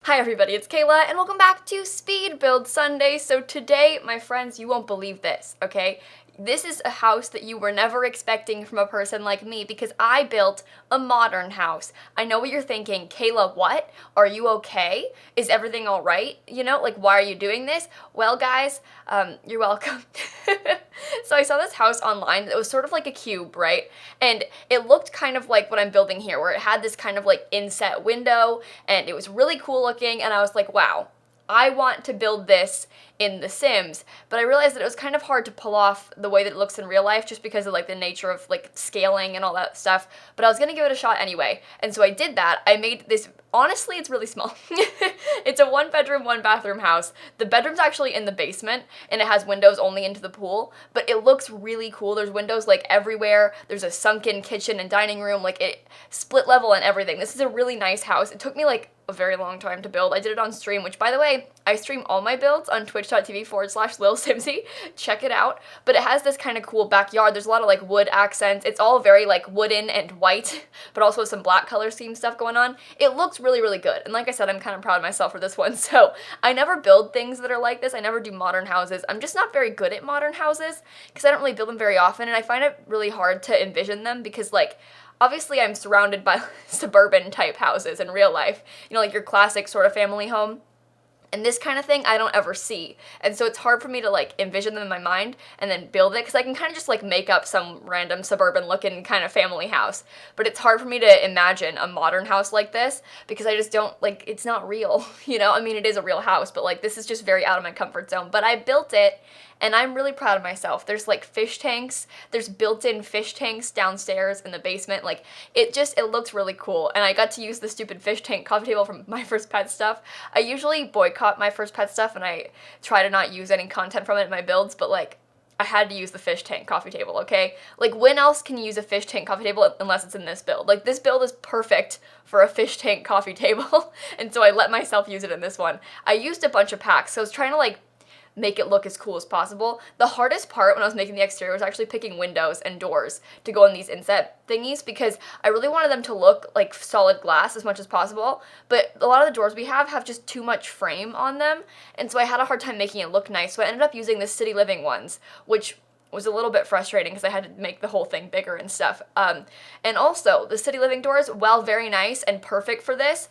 Hi everybody, it's Kayla, and welcome back to Speed Build Sunday. So today, my friends, you won't believe this, okay? This is a house that you were never expecting from a person like me because I built a modern house. I know what you're thinking, Kayla, what? Are you okay? Is everything all right? You know, like, why are you doing this? Well, guys, you're welcome. So I saw this house online that was sort of like a cube, right? And it looked kind of like what I'm building here, where it had this kind of like inset window, and it was really cool looking, and I was like, wow, I want to build this in The Sims, but I realized that it was kind of hard to pull off the way that it looks in real life just because of like the nature of like scaling and all that stuff, but I was gonna give it a shot anyway, and so I did that. I made this, honestly, it's really small. It's a 1-bedroom, 1-bathroom house. The bedroom's actually in the basement, and it has windows only into the pool, but it looks really cool. There's windows like everywhere. There's a sunken kitchen and dining room, like it split level and everything. This is a really nice house. It took me like a very long time to build. I did it on stream, which, by the way, I stream all my builds on twitch.tv/lilsimsie. Check it out. But it has this kind of cool backyard. There's a lot of like wood accents. It's all very like wooden and white, but also some black color scheme stuff going on. It looks really, really good. And like I said, I'm kind of proud of myself for this one. So I never build things that are like this. I never do modern houses. I'm just not very good at modern houses because I don't really build them very often, and I find it really hard to envision them because, like, obviously I'm surrounded by suburban type houses in real life, you know, like your classic sort of family home. And this kind of thing I don't ever see. And so it's hard for me to like envision them in my mind and then build it, because I can kind of just like make up some random suburban looking kind of family house. But it's hard for me to imagine a modern house like this because I just don't, like, it's not real, you know? I mean, it is a real house, but like this is just very out of my comfort zone. But I built it, and I'm really proud of myself. There's like fish tanks, there's built-in fish tanks downstairs in the basement. Like, it looks really cool. And I got to use the stupid fish tank coffee table from My First Pet stuff. I usually boycott My First Pet stuff, and I try to not use any content from it in my builds, but like, I had to use the fish tank coffee table, okay? Like, when else can you use a fish tank coffee table unless it's in this build? Like, this build is perfect for a fish tank coffee table, and so I let myself use it in this one. I used a bunch of packs, so I was trying to like make it look as cool as possible. The hardest part when I was making the exterior was actually picking windows and doors to go in these inset thingies, because I really wanted them to look like solid glass as much as possible, but a lot of the doors we have just too much frame on them, and so I had a hard time making it look nice, so I ended up using the City Living ones, which was a little bit frustrating because I had to make the whole thing bigger and stuff. And also, the City Living doors, while very nice and perfect for this,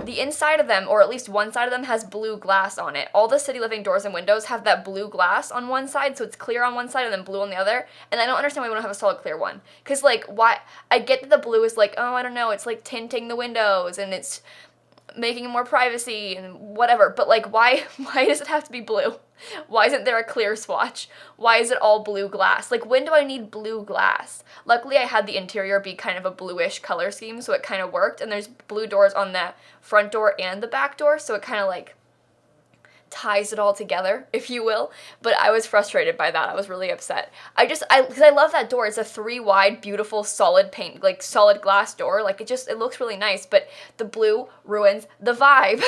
the inside of them, or at least one side of them, has blue glass on it. All the City Living doors and windows have that blue glass on one side, so it's clear on one side and then blue on the other, and I don't understand why we don't have a solid clear one. Because, like, why? I get that the blue is like, oh, I don't know, it's like tinting the windows, and it's making more privacy and whatever, but like, why does it have to be blue? Why isn't there a clear swatch? Why is it all blue glass? Like, when do I need blue glass? Luckily, I had the interior be kind of a bluish color scheme, so it kind of worked, and there's blue doors on the front door and the back door, so it kind of like ties it all together, if you will, but I was frustrated by that. I was really upset. Because I love that door. It's a 3-wide, beautiful, solid paint, like solid glass door. Like, it looks really nice, but the blue ruins the vibe.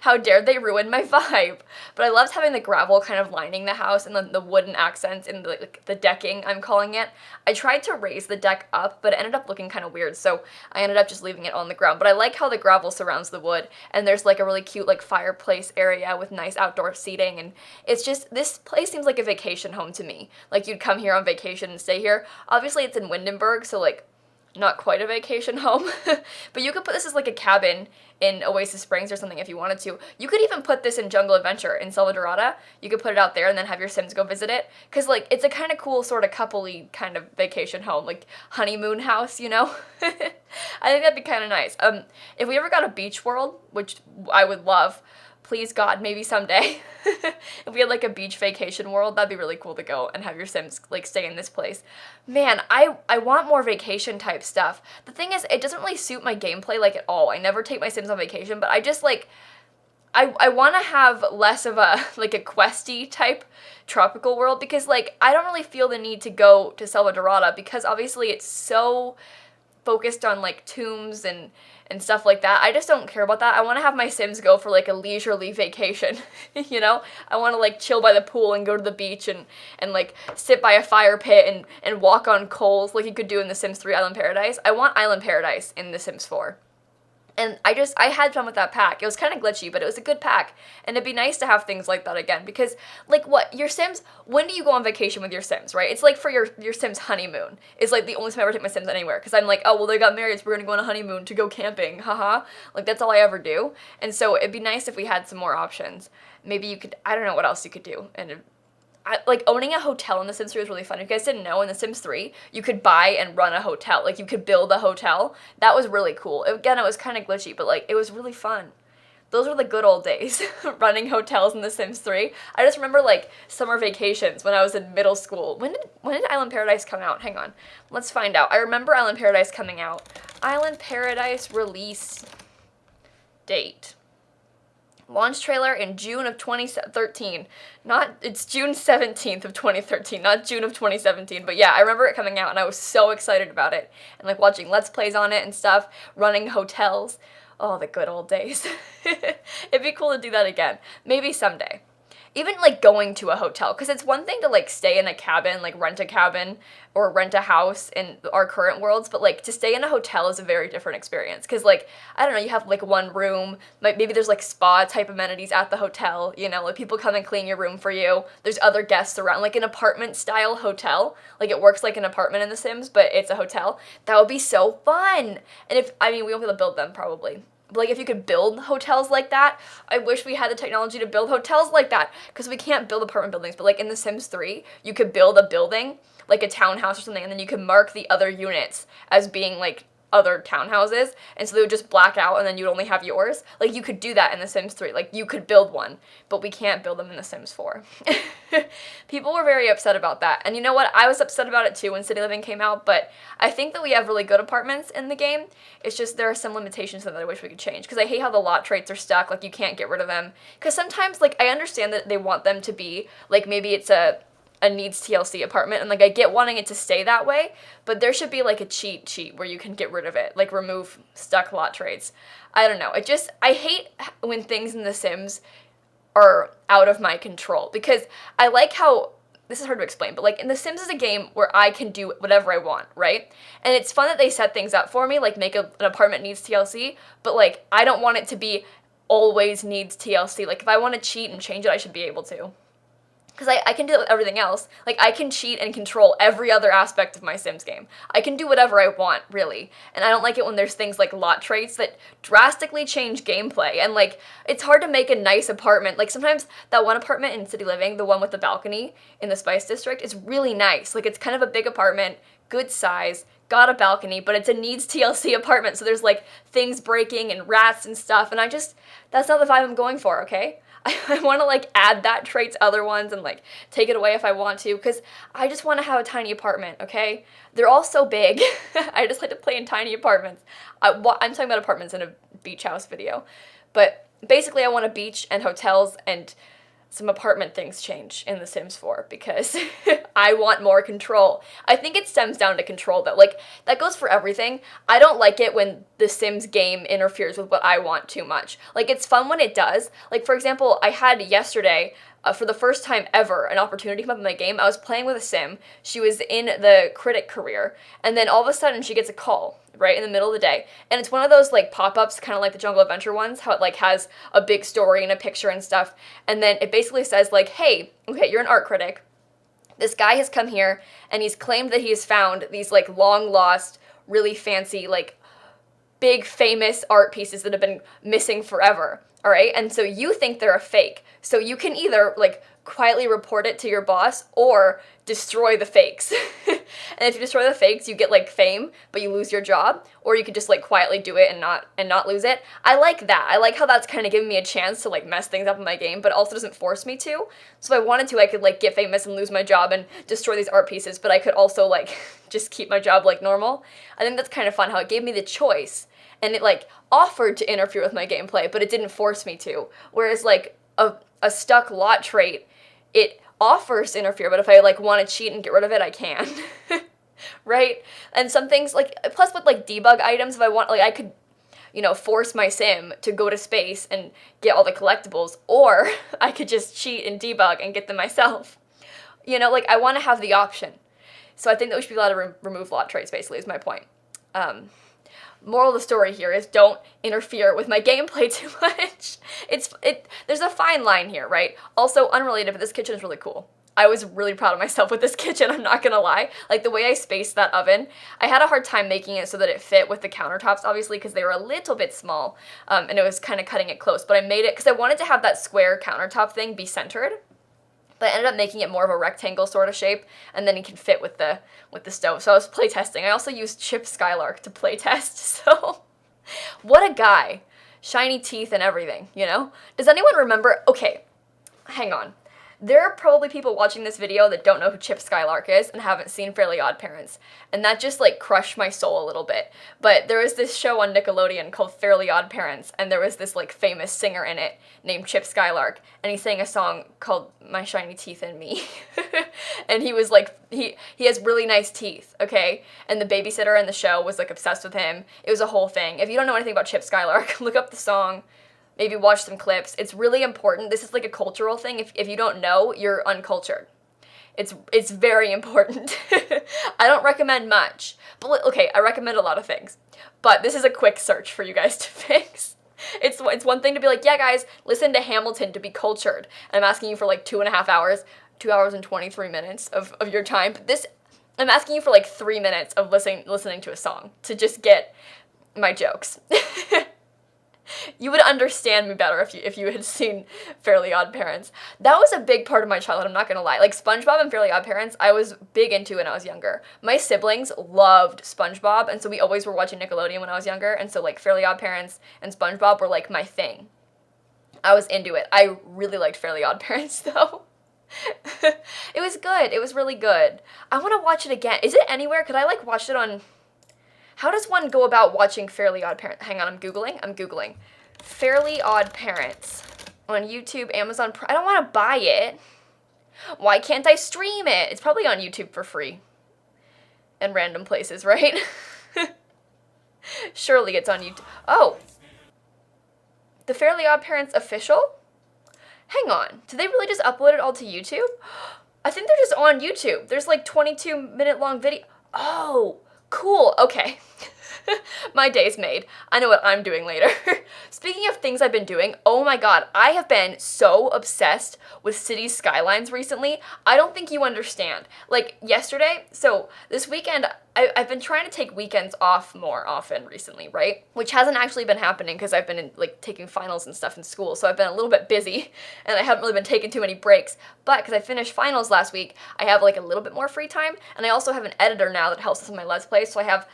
How dare they ruin my vibe? But I loved having the gravel kind of lining the house and then the wooden accents in the decking, I'm calling it. I tried to raise the deck up, but it ended up looking kind of weird, so I ended up just leaving it on the ground. But I like how the gravel surrounds the wood, and there's like a really cute like fireplace area with nice outdoor seating, and it's just, this place seems like a vacation home to me. Like, you'd come here on vacation and stay here. Obviously it's in Windenburg, so like not quite a vacation home, but you could put this as like a cabin in Oasis Springs or something if you wanted to. You could even put this in Jungle Adventure in Selva Dorada. You could put it out there and then have your Sims go visit it, because like, it's a kind of cool sort of coupley kind of vacation home, like honeymoon house, you know? I think that'd be kind of nice. If we ever got a beach world, which I would love, please God, maybe someday, if we had like a beach vacation world, that'd be really cool to go and have your Sims like stay in this place. Man, I want more vacation type stuff. The thing is, it doesn't really suit my gameplay like at all. I never take my Sims on vacation, but I just like, I want to have less of a like a questy type tropical world, because like, I don't really feel the need to go to Selva Dorada, because obviously it's so focused on like tombs and stuff like that. I just don't care about that. I want to have my Sims go for like a leisurely vacation, you know? I want to like chill by the pool and go to the beach and like sit by a fire pit and walk on coals like you could do in The Sims 3 Island Paradise. I want Island Paradise in The Sims 4. And I had fun with that pack. It was kind of glitchy, but it was a good pack. And it'd be nice to have things like that again. Because, like, what? Your Sims, when do you go on vacation with your Sims, right? It's like for your Sims honeymoon. It's like the only time I ever take my Sims anywhere. Because I'm like, oh, well, they got married, so we're going to go on a honeymoon to go camping. Haha. Like, that's all I ever do. And so it'd be nice if we had some more options. Maybe you could, I don't know what else you could do. And like owning a hotel in The Sims 3 was really fun. If you guys didn't know, in The Sims 3, you could buy and run a hotel. Like, you could build a hotel. That was really cool. Again, it was kind of glitchy, but, like, it was really fun. Those were the good old days, running hotels in The Sims 3. I just remember, like, summer vacations when I was in middle school. When did Island Paradise come out? Hang on. Let's find out. I remember Island Paradise coming out. Island Paradise release date. Launch trailer in June of 2013. It's June 17th of 2013, not June of 2017. But yeah, I remember it coming out and I was so excited about it. And like watching Let's Plays on it and stuff, running hotels. Oh, the good old days. It'd be cool to do that again. Maybe someday. Even, like, going to a hotel, because it's one thing to, like, stay in a cabin, like, rent a cabin or rent a house in our current worlds, but, like, to stay in a hotel is a very different experience, because, like, I don't know, you have, like, one room, maybe there's, like, spa-type amenities at the hotel, you know, like, people come and clean your room for you, there's other guests around, like, an apartment-style hotel, like, it works like an apartment in The Sims, but it's a hotel. That would be so fun! And we won't be able to build them, probably. But, like, if you could build hotels like that, I wish we had the technology to build hotels like that, because we can't build apartment buildings, but, like, in The Sims 3, you could build a building, like a townhouse or something, and then you could mark the other units as being, like, other townhouses, and so they would just black out, and then you'd only have yours. Like, you could do that in The Sims 3. Like, you could build one, but we can't build them in The Sims 4. People were very upset about that, and you know what? I was upset about it too when City Living came out, but I think that we have really good apartments in the game. It's just there are some limitations that I wish we could change, because I hate how the lot traits are stuck, like, you can't get rid of them. Because sometimes, like, I understand that they want them to be, like, maybe it's a needs TLC apartment, and, like, I get wanting it to stay that way, but there should be, like, a cheat sheet where you can get rid of it, like, remove stuck lot traits. I don't know, I hate when things in The Sims are out of my control, because I like how, this is hard to explain, but, like, in The Sims is a game where I can do whatever I want, right? And it's fun that they set things up for me, like, make an apartment needs TLC, but, like, I don't want it to be always needs TLC. Like, if I want to cheat and change it, I should be able to. Because I can do it with everything else. Like, I can cheat and control every other aspect of my Sims game. I can do whatever I want, really. And I don't like it when there's things like lot traits that drastically change gameplay. And, like, it's hard to make a nice apartment. Like, sometimes that one apartment in City Living, the one with the balcony in the Spice District, is really nice. Like, it's kind of a big apartment, good size, got a balcony, but it's a needs TLC apartment. So there's, like, things breaking and rats and stuff. And that's not the vibe I'm going for, okay? I want to, like, add that trait to other ones and, like, take it away if I want to, because I just want to have a tiny apartment, okay? They're all so big. I just like to play in tiny apartments. I'm talking about apartments in a beach house video. But basically I want a beach and hotels and some apartment things change in The Sims 4 because I want more control. I think it stems down to control, though. Like, that goes for everything. I don't like it when the Sims game interferes with what I want too much. Like, it's fun when it does. Like, for example, I had yesterday, for the first time ever, an opportunity come up in my game. I was playing with a Sim. She was in the critic career, and then all of a sudden she gets a call right in the middle of the day, and it's one of those, like, pop-ups, kind of like the Jungle Adventure ones, how it, like, has a big story and a picture and stuff, and then it basically says, like, hey, okay, you're an art critic, this guy has come here, and he's claimed that he has found these, like, long-lost, really fancy, like, big, famous art pieces that have been missing forever, all right, and so you think they're a fake, so you can either, like, quietly report it to your boss, or destroy the fakes. And if you destroy the fakes, you get, like, fame, but you lose your job, or you could just, like, quietly do it and not lose it. I like that. I like how that's kind of giving me a chance to, like, mess things up in my game, but also doesn't force me to. So if I wanted to, I could, like, get famous and lose my job and destroy these art pieces, but I could also, like, just keep my job, like, normal. I think that's kind of fun how it gave me the choice, and it, like, offered to interfere with my gameplay, but it didn't force me to. Whereas, like, a stuck lot trait, it offers to interfere, but if I, like, want to cheat and get rid of it, I can. Right? And some things, like, plus with, like, debug items, if I want, like, I could, you know, force my sim to go to space and get all the collectibles, or I could just cheat and debug and get them myself. You know, like, I want to have the option. So I think that we should be allowed to remove lot traits, basically, is my point. Moral of the story here is don't interfere with my gameplay too much. There's a fine line here, right? Also, unrelated, but this kitchen is really cool. I was really proud of myself with this kitchen, I'm not gonna lie. Like, the way I spaced that oven, I had a hard time making it so that it fit with the countertops, obviously, because they were a little bit small, and it was kind of cutting it close. But I made it, because I wanted to have that square countertop thing be centered, but I ended up making it more of a rectangle sort of shape, and then it can fit with the stove. So I was playtesting. I also used Chip Skylark to playtest, so what a guy. Shiny teeth and everything, you know? Does anyone remember? Okay, hang on. There are probably people watching this video that don't know who Chip Skylark is and haven't seen Fairly Odd Parents, and that just like crushed my soul a little bit. But there was this show on Nickelodeon called Fairly Odd Parents, and there was this like famous singer in it named Chip Skylark, and he sang a song called My Shiny Teeth and Me. And he was like, he has really nice teeth, okay? And the babysitter in the show was like obsessed with him. It was a whole thing. If you don't know anything about Chip Skylark, look up the song. Maybe watch some clips. It's really important. This is like a cultural thing. If you don't know, you're uncultured. It's very important. I don't recommend much. But okay, I recommend a lot of things. But this is a quick search for you guys to fix. It's one thing to be like, yeah guys, listen to Hamilton to be cultured. And I'm asking you for like 2.5 hours, 2 hours and 23 minutes of your time. But this, I'm asking you for like 3 minutes of listening to a song to just get my jokes. You would understand me better if you had seen Fairly Odd Parents. That was a big part of my childhood, I'm not gonna lie. Like, SpongeBob and Fairly Odd Parents, I was big into when I was younger. My siblings loved SpongeBob, and so we always were watching Nickelodeon when I was younger, and so, like, Fairly Odd Parents and SpongeBob were, like, my thing. I was into it. I really liked Fairly Odd Parents, though. It was good. It was really good. I want to watch it again. Is it anywhere? Could I, like, watch it on... How does one go about watching Fairly Odd Parents? Hang on, I'm Googling. Fairly Odd Parents on YouTube, Amazon Prime. I don't want to buy it. Why can't I stream it? It's probably on YouTube for free. In random places, right? Surely it's on YouTube. Oh. The Fairly Odd Parents official? Hang on. Did they really just upload it all to YouTube? I think they're just on YouTube. There's like 22-minute long video. Oh. Cool, okay. My day's made. I know what I'm doing later. Speaking of things I've been doing, oh my god, I have been so obsessed with city skylines recently. I don't think you understand. Like, yesterday, so this weekend, I've been trying to take weekends off more often recently, right? Which hasn't actually been happening because I've been taking finals and stuff in school, so I've been a little bit busy, and I haven't really been taking too many breaks. But because I finished finals last week, I have like a little bit more free time, and I also have an editor now that helps us with my Let's Plays, so I have,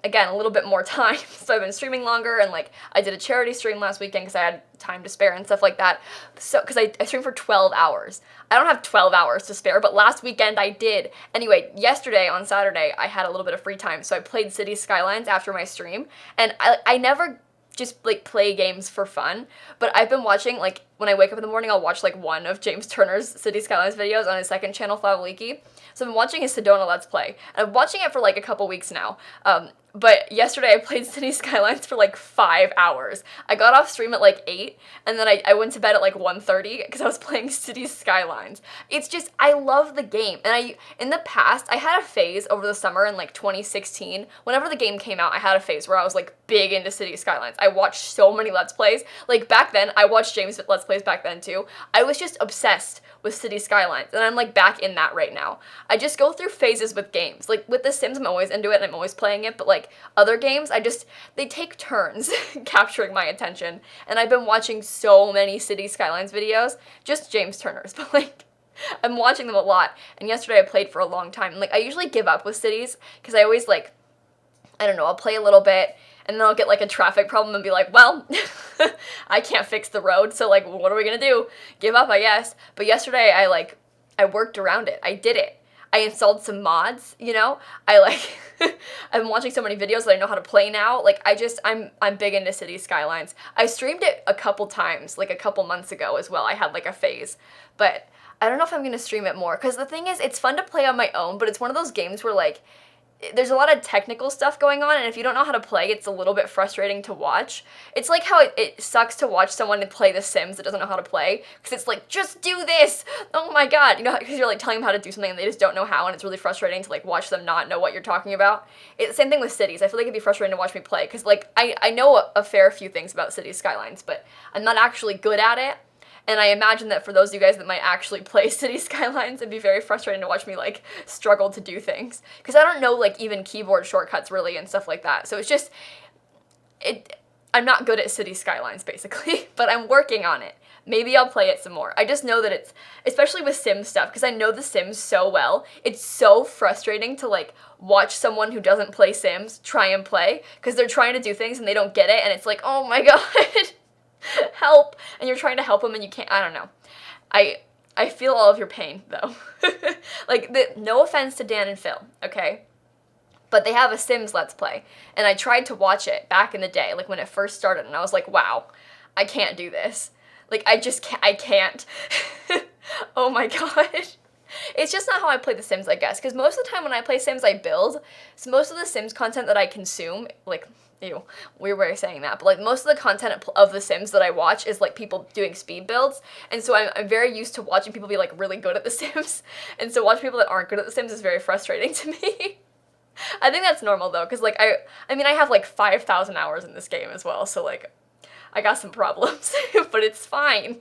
again, a little bit more time. So I've been streaming longer, and like, I did a charity stream last weekend because I had time to spare and stuff like that. So, because I streamed for 12 hours. I don't have 12 hours to spare, but last weekend I did. Anyway, yesterday on Saturday, I had a little bit of free time, so I played City Skylines after my stream, and I never just like play games for fun, but I've been watching, like, when I wake up in the morning, I'll watch like one of James Turner's City Skylines videos on his second channel, Flavaliki. So I've been watching his Sedona Let's Play, and I'm watching it for like a couple weeks now. But yesterday I played City Skylines for like 5 hours. I got off stream at like 8, and then I went to bed at like 1:30 because I was playing City Skylines. It's just, I love the game, and in the past, I had a phase over the summer in like 2016. Whenever the game came out, I had a phase where I was like big into City Skylines. I watched so many Let's Plays. Like back then, I watched James' Let's Plays back then too. I was just obsessed with City Skylines, and I'm like back in that right now. I just go through phases with games. Like with The Sims, I'm always into it and I'm always playing it, but like other games, they take turns capturing my attention, and I've been watching so many City Skylines videos, just James Turner's, but like I'm watching them a lot, and yesterday I played for a long time, and like I usually give up with cities, because I always like, I don't know, I'll play a little bit, and then I'll get like a traffic problem and be like, well, I can't fix the road, so like, what are we gonna do? Give up, I guess. But yesterday I worked around it. I did it. I installed some mods, you know? I've been watching so many videos that I know how to play now. Like, I'm big into City Skylines. I streamed it a couple times, like a couple months ago as well. I had like a phase, but I don't know if I'm gonna stream it more, because the thing is, it's fun to play on my own, but it's one of those games where like, there's a lot of technical stuff going on, and if you don't know how to play, it's a little bit frustrating to watch. It's like how it sucks to watch someone play The Sims that doesn't know how to play, because it's like, just do this! Oh my god, you know, because you're like telling them how to do something and they just don't know how, and it's really frustrating to like watch them not know what you're talking about. Same thing with Cities. I feel like it'd be frustrating to watch me play, because like, I know a fair few things about Cities Skylines, but I'm not actually good at it. And I imagine that for those of you guys that might actually play City Skylines, it'd be very frustrating to watch me, like, struggle to do things. Because I don't know, like, even keyboard shortcuts, really, and stuff like that. So it's just, I'm not good at City Skylines, basically. But I'm working on it. Maybe I'll play it some more. I just know that it's, especially with Sim stuff, because I know the Sims so well, it's so frustrating to, like, watch someone who doesn't play Sims try and play. Because they're trying to do things and they don't get it, and it's like, oh my god. Help, and you're trying to help them and you can't. I don't know. I feel all of your pain though. Like, no offense to Dan and Phil, okay, but they have a Sims Let's Play, and I tried to watch it back in the day, like when it first started, and I was like, wow, I can't do this. Like, I can't. Oh my god. It's just not how I play The Sims, I guess, because most of the time when I play Sims, I build. So most of the Sims content that I consume, like, ew, weird way of saying that, but like most of the content of The Sims that I watch is like people doing speed builds, and so I'm very used to watching people be like really good at The Sims, and so watching people that aren't good at The Sims is very frustrating to me. I think that's normal though, because like I mean I have like 5,000 hours in this game as well, so like I got some problems, but it's fine.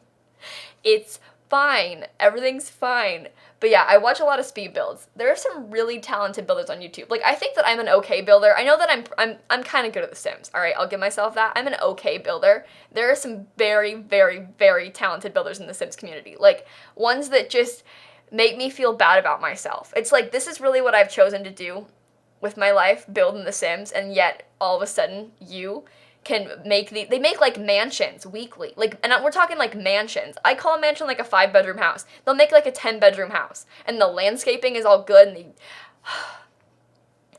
It's fine. Everything's fine. But yeah, I watch a lot of speed builds. There are some really talented builders on YouTube. Like, I think that I'm an okay builder. I know that I'm kind of good at The Sims. All right, I'll give myself that. I'm an okay builder. There are some very, very, very talented builders in the Sims community. Like, ones that just make me feel bad about myself. It's like, this is really what I've chosen to do with my life, build in The Sims, and yet all of a sudden you can make they make like mansions weekly, like, and we're talking like mansions. I call a mansion like a 5-bedroom house. They'll make like a 10-bedroom house, and the landscaping is all good, and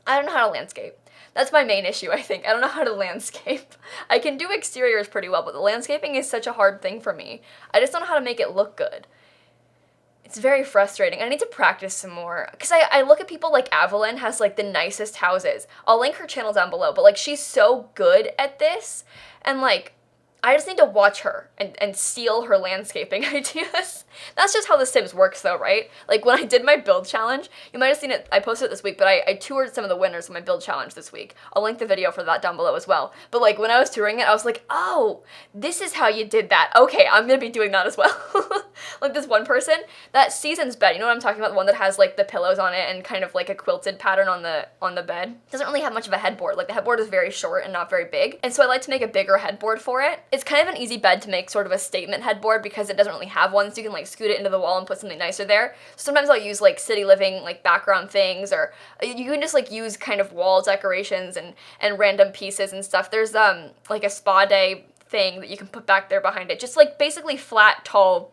I don't know how to landscape. That's my main issue, I think. I don't know how to landscape. I can do exteriors pretty well, but the landscaping is such a hard thing for me. I just don't know how to make it look good. It's very frustrating. I need to practice some more. Because I look at people like Evelyn has like the nicest houses. I'll link her channel down below. But like, she's so good at this. And like, I just need to watch her and steal her landscaping ideas. That's just how The Sims works though, right? Like, when I did my build challenge, you might have seen it, I posted it this week, but I toured some of the winners of my build challenge this week. I'll link the video for that down below as well. But like, when I was touring it, I was like, oh, this is how you did that. Okay, I'm gonna be doing that as well. Like, this one person, that Season's bed, you know what I'm talking about? The one that has like the pillows on it and kind of like a quilted pattern on the bed. Doesn't really have much of a headboard. Like, the headboard is very short and not very big. And so I like to make a bigger headboard for it. It's kind of an easy bed to make sort of a statement headboard because it doesn't really have one, so you can like scoot it into the wall and put something nicer there. So sometimes I'll use like city living like background things, or you can just like use kind of wall decorations and random pieces and stuff. There's like a spa day thing that you can put back there behind it. Just like basically flat, tall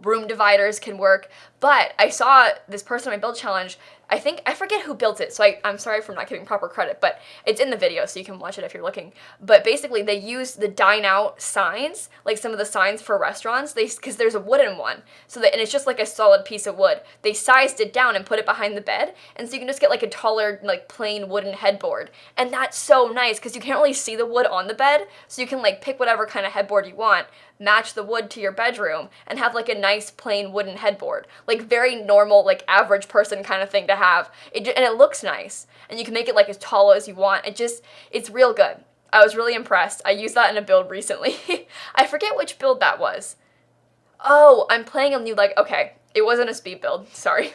room dividers can work. But I saw this person in my build challenge, I forget who built it, so I'm sorry for not giving proper credit, but it's in the video, so you can watch it if you're looking. But basically, they use the dine out signs, like some of the signs for restaurants, because there's a wooden one, and it's just like a solid piece of wood. They sized it down and put it behind the bed, and so you can just get like a taller, like plain wooden headboard. And that's so nice, because you can't really see the wood on the bed, so you can like pick whatever kind of headboard you want, match the wood to your bedroom, and have like a nice plain wooden headboard. Like, very normal, like average person kind of thing to have. And it looks nice. And you can make it like as tall as you want. It's real good. I was really impressed. I used that in a build recently. I forget which build that was. Oh, I'm playing a new, okay, it wasn't a speed build, sorry.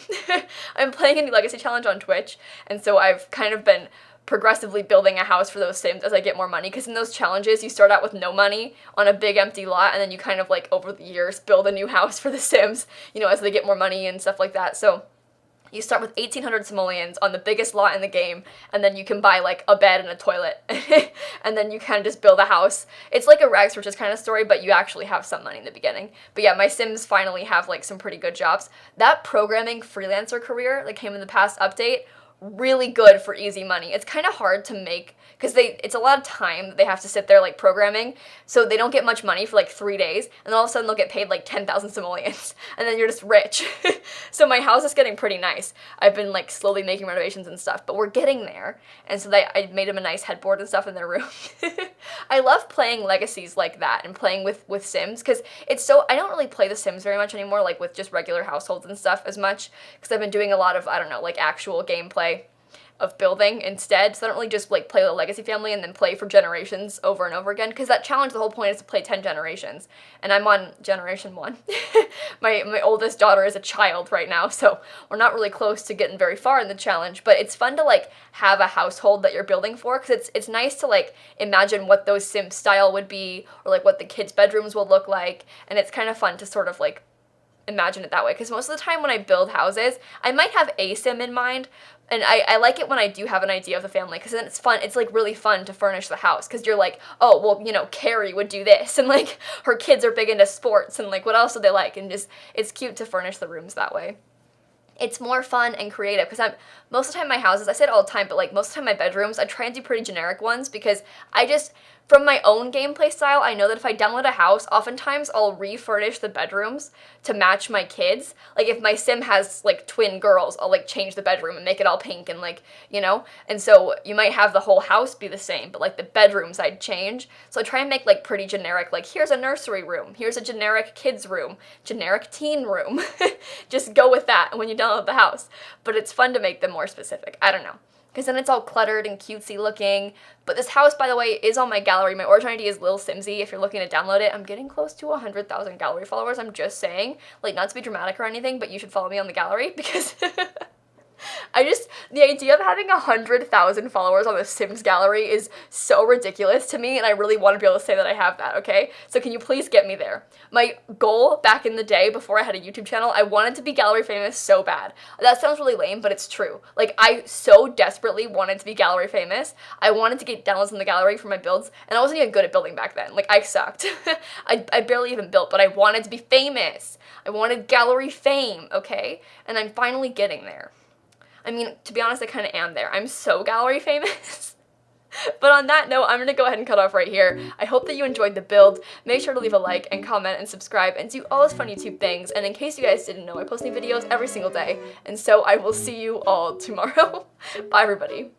I'm playing a new Legacy Challenge on Twitch, and so I've kind of been progressively building a house for those Sims as I get more money, because in those challenges you start out with no money on a big empty lot, and then you kind of like over the years build a new house for the Sims, you know, as they get more money and stuff like that. So you start with 1,800 simoleons on the biggest lot in the game, and then you can buy like a bed and a toilet, and then you kind of just build a house. It's like a rags to riches kind of story, but you actually have some money in the beginning. But yeah, my Sims finally have like some pretty good jobs. That programming freelancer career that came in the past update really good for easy money. It's kind of hard to make because it's a lot of time that they have to sit there like programming, so they don't get much money for like 3 days, and then all of a sudden they'll get paid like 10,000 simoleons, and then you're just rich. So my house is getting pretty nice. I've been like slowly making renovations and stuff, but we're getting there, and so I made them a nice headboard and stuff in their room. I love playing legacies like that and playing with Sims, because it's so, I don't really play The Sims very much anymore, like with just regular households and stuff as much, because I've been doing a lot of, I don't know, like actual gameplay of building instead, so I don't really just like play the legacy family and then play for generations over and over again, because that challenge, the whole point is to play 10 generations, and I'm on generation 1. my oldest daughter is a child right now, so we're not really close to getting very far in the challenge, but it's fun to like have a household that you're building for, because it's nice to like imagine what those Sim style would be, or like what the kids' bedrooms will look like, and it's kind of fun to sort of like imagine it that way, because most of the time when I build houses, I might have a Sim in mind, and I like it when I do have an idea of the family, because then it's fun, it's like really fun to furnish the house, because you're like, oh, well, you know, Carrie would do this, and like, her kids are big into sports, and like, what else do they like, and just, it's cute to furnish the rooms that way. It's more fun and creative, because most of the time my houses, I say it all the time, but like most of the time my bedrooms, I try and do pretty generic ones, because I just, from my own gameplay style, I know that if I download a house, oftentimes I'll refurnish the bedrooms to match my kids. Like if my sim has like twin girls, I'll like change the bedroom and make it all pink and like, you know? And so you might have the whole house be the same, but like the bedrooms I'd change. So I try and make like pretty generic, like here's a nursery room, here's a generic kids room, generic teen room. Just go with that when you download the house. But it's fun to make them more specific. I don't know, because then it's all cluttered and cutesy looking. But this house, by the way, is on my gallery. My origin ID is lilsimsie if you're looking to download it. I'm getting close to 100,000 gallery followers, I'm just saying. Like, not to be dramatic or anything, but you should follow me on the gallery, because the idea of having 100,000 followers on the Sims gallery is so ridiculous to me, and I really want to be able to say that I have that, okay? So can you please get me there? My goal back in the day, before I had a YouTube channel, I wanted to be gallery famous so bad. That sounds really lame, but it's true. Like, I so desperately wanted to be gallery famous. I wanted to get downloads in the gallery for my builds, and I wasn't even good at building back then. Like, I sucked. I barely even built, but I wanted to be famous. I wanted gallery fame, okay? And I'm finally getting there. I mean, to be honest, I kind of am there. I'm so gallery famous. But on that note, I'm going to go ahead and cut off right here. I hope that you enjoyed the build. Make sure to leave a like and comment and subscribe and do all those fun YouTube things. And in case you guys didn't know, I post new videos every single day. And so I will see you all tomorrow. Bye, everybody.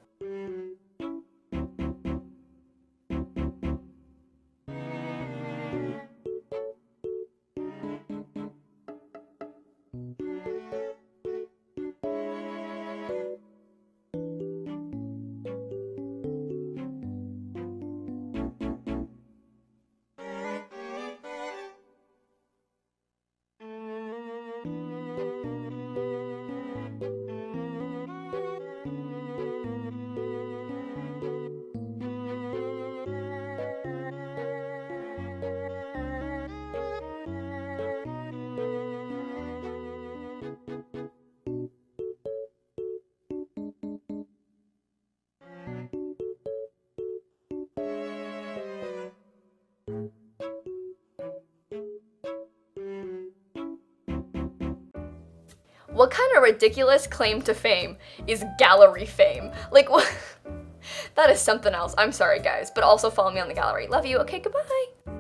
What kind of ridiculous claim to fame is gallery fame? Like, what? That is something else. I'm sorry, guys, but also follow me on the gallery. Love you. Okay, goodbye.